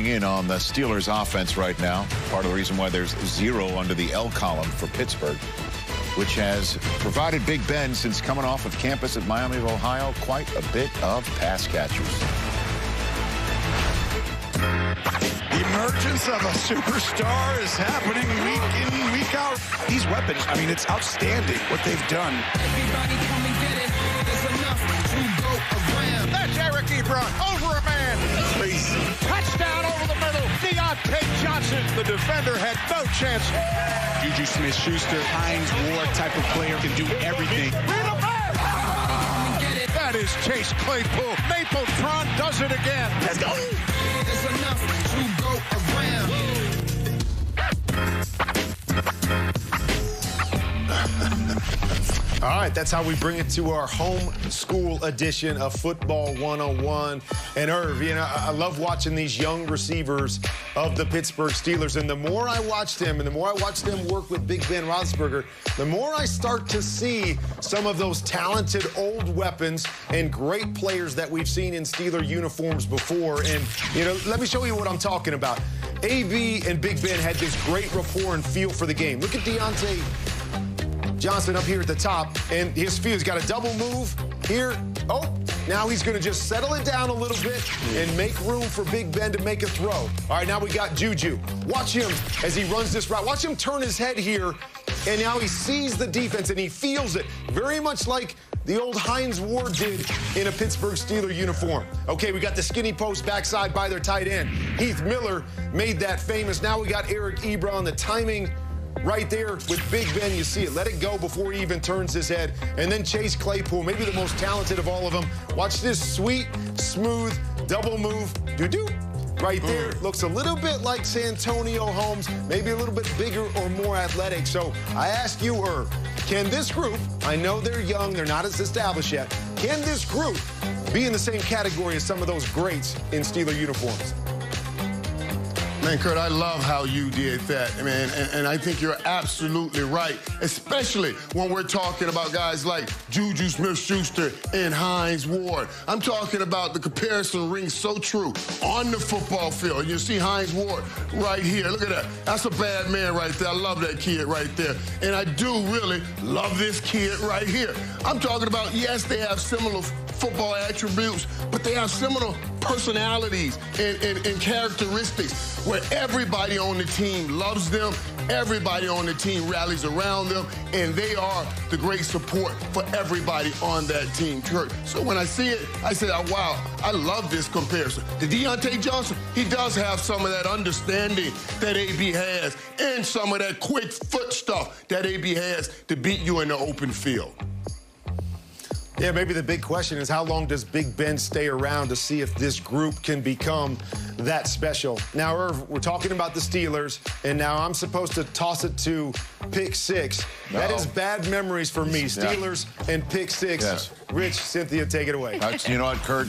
zeroing in on the Steelers offense right now. Part of the reason why there's 0 under the L column for Pittsburgh, which has provided Big Ben, since coming off of campus at Miami of Ohio, quite a bit of pass catchers. The emergence of a superstar is happening week in, week out. These weapons, I mean, it's outstanding what they've done. Everybody come and get it. There's enough to go around. That's Irvin over a man. Crazy. Touchdown over the middle. Deontay Johnson. The defender had no chance. Juju Smith-Schuster, Hines Ward type of player, can do everything. That is Chase Claypool. Mapletron does it again. Let's go. There's enough to go around. All right, that's how we bring it to our home school edition of Football 101. And Irv, you know, I love watching these young receivers of the Pittsburgh Steelers. And the more I watch them and the more I watch them work with Big Ben Roethlisberger, the more I start to see some of those talented old weapons and great players that we've seen in Steeler uniforms before. And, you know, let me show you what I'm talking about. AB and Big Ben had this great rapport and feel for the game. Look at Deontay Johnson up here at the top, and his feel. He's got a double move here. Oh, now he's going to just settle it down a little bit and make room for Big Ben to make a throw. All right, now we got Juju. Watch him as he runs this route. Watch him turn his head here, and now he sees the defense, and he feels it, very much like the old Hines Ward did in a Pittsburgh Steeler uniform. Okay, we got the skinny post backside by their tight end. Heath Miller made that famous. Now we got Eric Ebron, the timing right there with Big Ben. You see it. Let it go before he even turns his head. And then Chase Claypool, maybe the most talented of all of them. Watch this sweet, smooth, double move. Do-do. Right there. Looks a little bit like Santonio Holmes, maybe a little bit bigger or more athletic. So I ask you, Irv, can this group, I know they're young, they're not as established yet, can this group be in the same category as some of those greats in Steeler uniforms? Man, Kurt, I love how you did that, man, and I think you're absolutely right, especially when we're talking about guys like Juju Smith-Schuster and Hines Ward. I'm talking about the comparison rings so true on the football field. And you see Hines Ward right here. Look at that. That's a bad man right there. I love that kid right there. And I do really love this kid right here. I'm talking about, yes, they have similar football attributes, but they have similar personalities and characteristics where everybody on the team loves them, everybody on the team rallies around them, and they are the great support for everybody on that team, Kurt. So when I see it, I say, oh, wow, I love this comparison. The Deontay Johnson, he does have some of that understanding that AB has and some of that quick foot stuff that AB has to beat you in the open field. Yeah, maybe the big question is how long does Big Ben stay around to see if this group can become that special? Now, Irv, we're talking about the Steelers, and now I'm supposed to toss it to pick six. No. That is bad memories for me. Steelers and pick six. Yes. Rich, Cynthia, take it away. You know what, Kurt?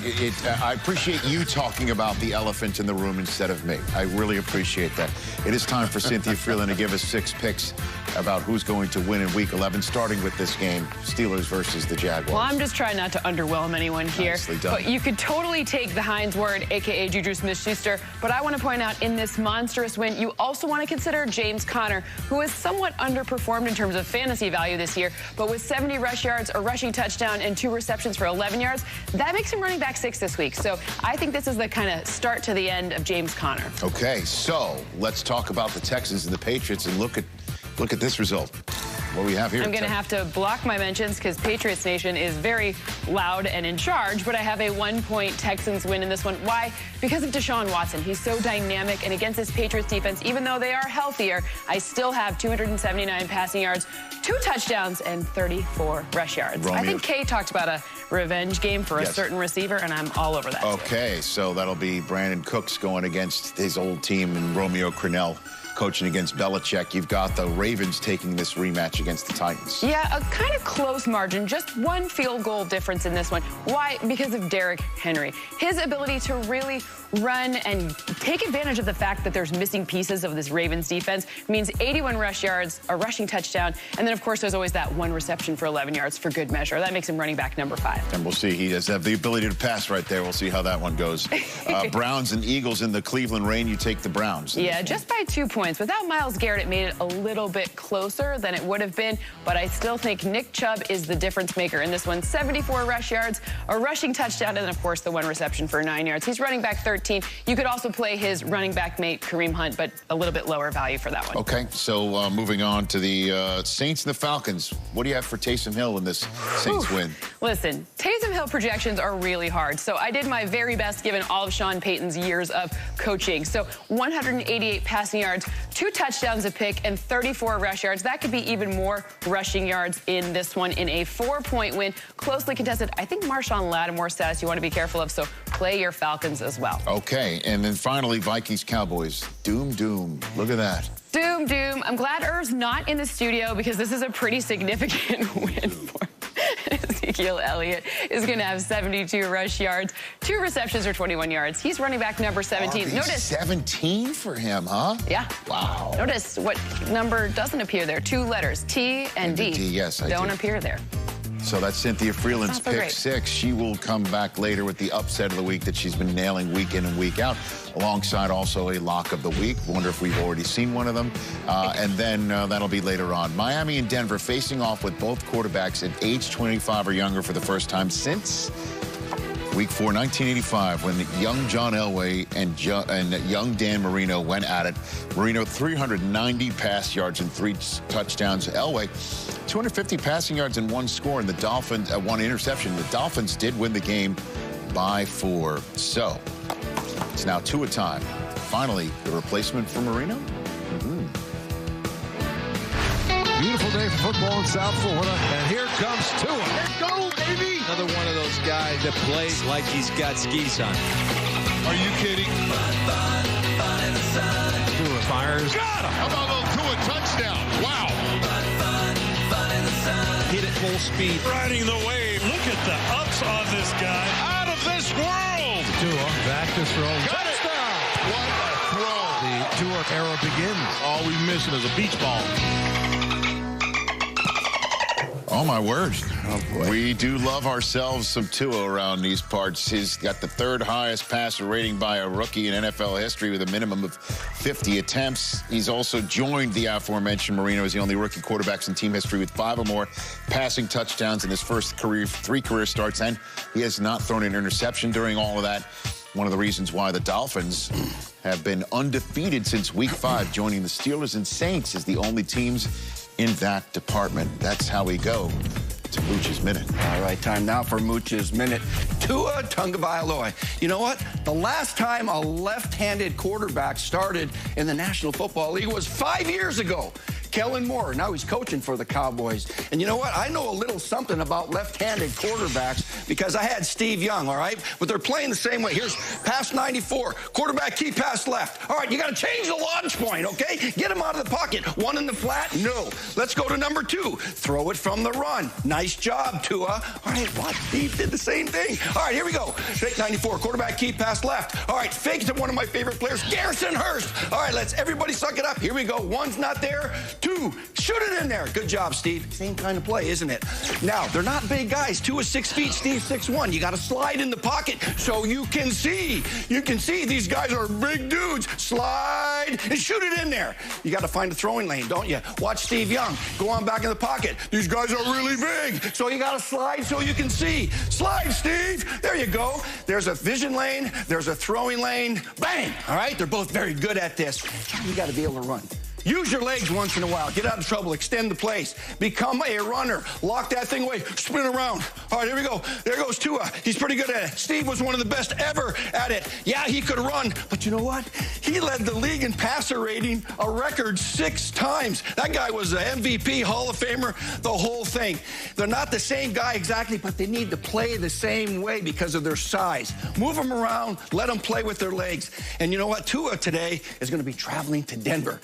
I appreciate you talking about the elephant in the room instead of me. I really appreciate that. It is time for Cynthia Freeland to give us 6 picks about who's going to win in Week 11, starting with this game, Steelers versus the Jaguars. Well, I'm just trying not to underwhelm anyone here. But you could totally take the Hines Ward, a.k.a. Juju Smith-Schuster. But I want to point out, in this monstrous win, you also want to consider James Conner, who has somewhat underperformed in terms of fantasy value this year. But with 70 rush yards, a rushing touchdown, and 2 receptions for 11 yards, that makes him running back 6 this week. So I think this is the kind of start to the end of James Conner. Okay, so let's talk about the Texans and the Patriots and look at this result. What do we have here? I'm going to have to block my mentions because Patriots Nation is very loud and in charge, but I have a 1-point Texans win in this one. Why? Because of Deshaun Watson. He's so dynamic, and against this Patriots defense, even though they are healthier, I still have 279 passing yards, 2 touchdowns, and 34 rush yards. I think Kay talked about a revenge game for a certain receiver, and I'm all over that. Okay, so that'll be Brandon Cooks going against his old team and Romeo Crennel coaching against Belichick. You've got the Ravens taking this rematch against the Titans. Yeah, a kind of close margin, just one field goal difference in this one. Why? Because of Derrick Henry. His ability to really run and take advantage of the fact that there's missing pieces of this Ravens defense means 81 rush yards, a rushing touchdown, and then, of course, there's always that one reception for 11 yards for good measure. That makes him running back number 5. And we'll see. He does have the ability to pass right there. We'll see how that one goes. Browns and Eagles in the Cleveland rain. You take the Browns. Yeah, just by 2 points. Without Myles Garrett, it made it a little bit closer than it would have been, but I still think Nick Chubb is the difference maker in this one. 74 rush yards, a rushing touchdown, and then, of course, the one reception for 9 yards. He's running back 13. You could also play his running back mate, Kareem Hunt, but a little bit lower value for that one. Okay, so moving on to the Saints and the Falcons. What do you have for Taysom Hill in this Saints win? Listen, Taysom Hill projections are really hard, so I did my very best given all of Sean Payton's years of coaching. So 188 passing yards, 2 touchdowns a pick, and 34 rush yards. That could be even more rushing yards in this one in a 4-point win. Closely contested. I think Marshawn Lattimore's status you want to be careful of, so play your Falcons as well. Okay, and then finally, Vikings-Cowboys. Doom, doom. Look at that. Doom, doom. I'm glad Irv's not in the studio because this is a pretty significant win for him. Ezekiel Elliott is going to have 72 rush yards, 2 receptions for 21 yards. He's running back number 17. Notice 17 for him, huh? Yeah. Wow. Notice what number doesn't appear there. 2 letters, T and D. Yes, I don't do. appear there. So that's Cynthia Freeland's pick 6. She will come back later with the upset of the week that she's been nailing week in and week out, alongside also a lock of the week. Wonder if we've already seen one of them. And then that'll be later on. Miami and Denver facing off with both quarterbacks at age 25 or younger for the first time since Week 4, 1985, when young John Elway and young Dan Marino went at it. Marino, 390 pass yards and 3 touchdowns. Elway, 250 passing yards and 1 score, and the Dolphins, 1 interception. The Dolphins did win the game by 4. So it's now 2 a time. Finally, the replacement for Marino. Beautiful day for football in South Florida, and here comes Tua. Let's go, baby! Another one of those guys that plays like he's got skis on. Are you kidding? Tua fires. Got him! How about a little Tua touchdown? Wow! Hit at full speed. Riding the wave. Look at the ups on this guy. Out of this world! Tua back to throw. Got it! What a throw! The Tua era begins. All we missing is a beach ball. Oh, my word. Oh, boy. We do love ourselves some Tua around these parts. He's got the 3rd highest passer rating by a rookie in NFL history with a minimum of 50 attempts. He's also joined the aforementioned Marino as the only rookie quarterbacks in team history with 5 or more passing touchdowns in his first 3 career starts, and he has not thrown an interception during all of that. One of the reasons why the Dolphins have been undefeated since Week 5, joining the Steelers and Saints as the only teams in that department. That's how we go to Mooch's Minute. All right, time now for Mooch's Minute. Tua Tagovailoa. You know what? The last time a left-handed quarterback started in the National Football League was 5 years ago. Kellen Moore, now he's coaching for the Cowboys. And you know what? I know a little something about left-handed quarterbacks because I had Steve Young, all right? But they're playing the same way. Here's pass 94, quarterback key pass left. All right, you got to change the launch point, okay? Get him out of the pocket. 1 in the flat? No. Let's go to number 2. Throw it from the run. Nice job, Tua. All right, what? Steve did the same thing. All right, here we go. Fake 94, quarterback key pass left. All right, fake to one of my favorite players, Garrison Hurst. All right, let's everybody suck it up. Here we go. 1's not there. 2, shoot it in there. Good job, Steve. Same kind of play, isn't it? Now, they're not big guys. 2 is 6 feet, Steve 6'1". You got to slide in the pocket so you can see. You can see these guys are big dudes. Slide and shoot it in there. You got to find a throwing lane, don't you? Watch Steve Young. Go on back in the pocket. These guys are really big, so you got to slide so you can see. Slide, Steve. There you go. There's a vision lane. There's a throwing lane. Bang. All right? They're both very good at this. You got to be able to run. Use your legs once in a while. Get out of trouble. Extend the plays. Become a runner. Lock that thing away. Spin around. All right, here we go. There goes Tua. He's pretty good at it. Steve was one of the best ever at it. Yeah, he could run. But you know what? He led the league in passer rating a record 6 times. That guy was an MVP, Hall of Famer, the whole thing. They're not the same guy exactly, but they need to play the same way because of their size. Move them around. Let them play with their legs. And you know what? Tua today is going to be traveling to Denver.